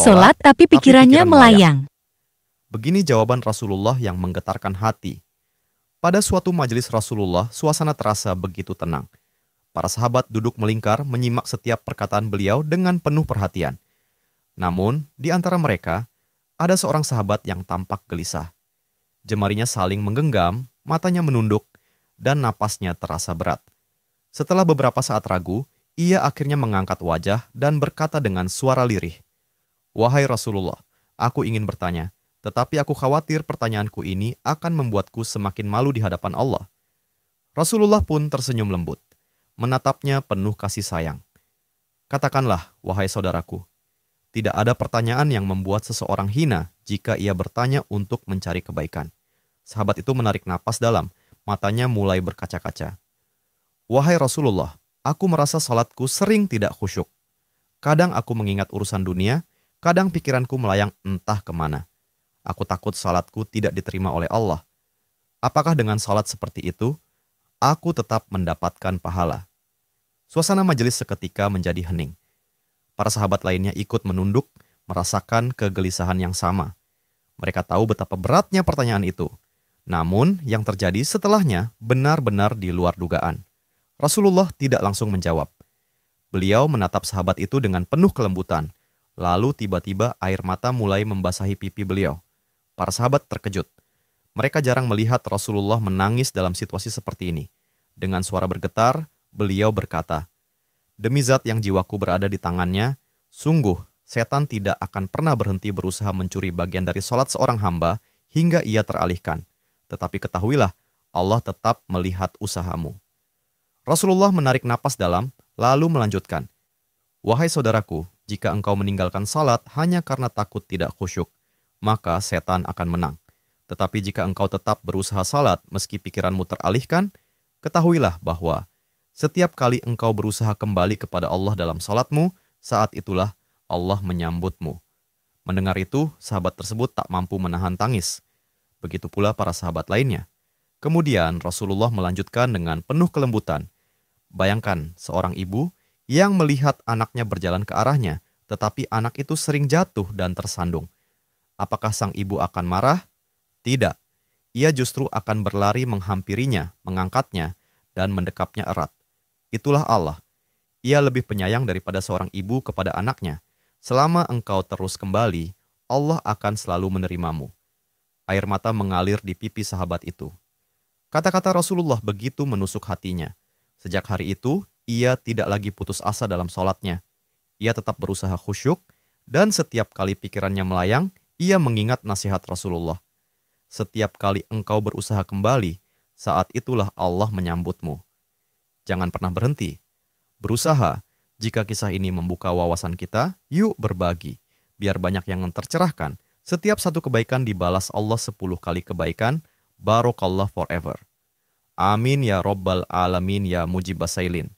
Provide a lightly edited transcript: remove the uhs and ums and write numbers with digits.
Sholat tapi pikirannya pikiran melayang. Begini jawaban Rasulullah yang menggetarkan hati. Pada suatu majelis Rasulullah, suasana terasa begitu tenang. Para sahabat duduk melingkar menyimak setiap perkataan beliau dengan penuh perhatian. Namun, di antara mereka, ada seorang sahabat yang tampak gelisah. Jemarinya saling menggenggam, matanya menunduk, dan napasnya terasa berat. Setelah beberapa saat ragu, ia akhirnya mengangkat wajah dan berkata dengan suara lirih, "Wahai Rasulullah, aku ingin bertanya, tetapi aku khawatir pertanyaanku ini akan membuatku semakin malu di hadapan Allah." Rasulullah pun tersenyum lembut, menatapnya penuh kasih sayang. "Katakanlah, wahai saudaraku, tidak ada pertanyaan yang membuat seseorang hina jika ia bertanya untuk mencari kebaikan." Sahabat itu menarik napas dalam, matanya mulai berkaca-kaca. "Wahai Rasulullah, aku merasa salatku sering tidak khusyuk. Kadang aku mengingat urusan dunia, kadang pikiranku melayang entah kemana. Aku takut salatku tidak diterima oleh Allah. Apakah dengan salat seperti itu, aku tetap mendapatkan pahala?" Suasana majelis seketika menjadi hening. Para sahabat lainnya ikut menunduk, merasakan kegelisahan yang sama. Mereka tahu betapa beratnya pertanyaan itu. Namun, yang terjadi setelahnya benar-benar di luar dugaan. Rasulullah tidak langsung menjawab. Beliau menatap sahabat itu dengan penuh kelembutan. Lalu tiba-tiba air mata mulai membasahi pipi beliau. Para sahabat terkejut. Mereka jarang melihat Rasulullah menangis dalam situasi seperti ini. Dengan suara bergetar, beliau berkata, "Demi zat yang jiwaku berada di tangannya, sungguh setan tidak akan pernah berhenti berusaha mencuri bagian dari sholat seorang hamba hingga ia teralihkan. Tetapi ketahuilah, Allah tetap melihat usahamu." Rasulullah menarik napas dalam, lalu melanjutkan, "Wahai saudaraku, jika engkau meninggalkan salat hanya karena takut tidak khusyuk, maka setan akan menang. Tetapi jika engkau tetap berusaha salat meski pikiranmu teralihkan, ketahuilah bahwa setiap kali engkau berusaha kembali kepada Allah dalam salatmu, saat itulah Allah menyambutmu." Mendengar itu, sahabat tersebut tak mampu menahan tangis. Begitu pula para sahabat lainnya. Kemudian Rasulullah melanjutkan dengan penuh kelembutan. Bayangkan seorang ibu yang melihat anaknya berjalan ke arahnya, tetapi anak itu sering jatuh dan tersandung. Apakah sang ibu akan marah? Tidak. Ia justru akan berlari menghampirinya, mengangkatnya, dan mendekapnya erat. Itulah Allah. Ia lebih penyayang daripada seorang ibu kepada anaknya. Selama engkau terus kembali, Allah akan selalu menerimamu. Air mata mengalir di pipi sahabat itu. Kata-kata Rasulullah begitu menusuk hatinya. Sejak hari itu, ia tidak lagi putus asa dalam sholatnya. Ia tetap berusaha khusyuk, dan setiap kali pikirannya melayang, ia mengingat nasihat Rasulullah. Setiap kali engkau berusaha kembali, saat itulah Allah menyambutmu. Jangan pernah berhenti. Berusaha. Jika kisah ini membuka wawasan kita, yuk berbagi. Biar banyak yang tercerahkan. Setiap satu kebaikan dibalas Allah 10 kali kebaikan. Barokallah forever. Amin ya Rabbal Alamin ya Mujibas Sailin.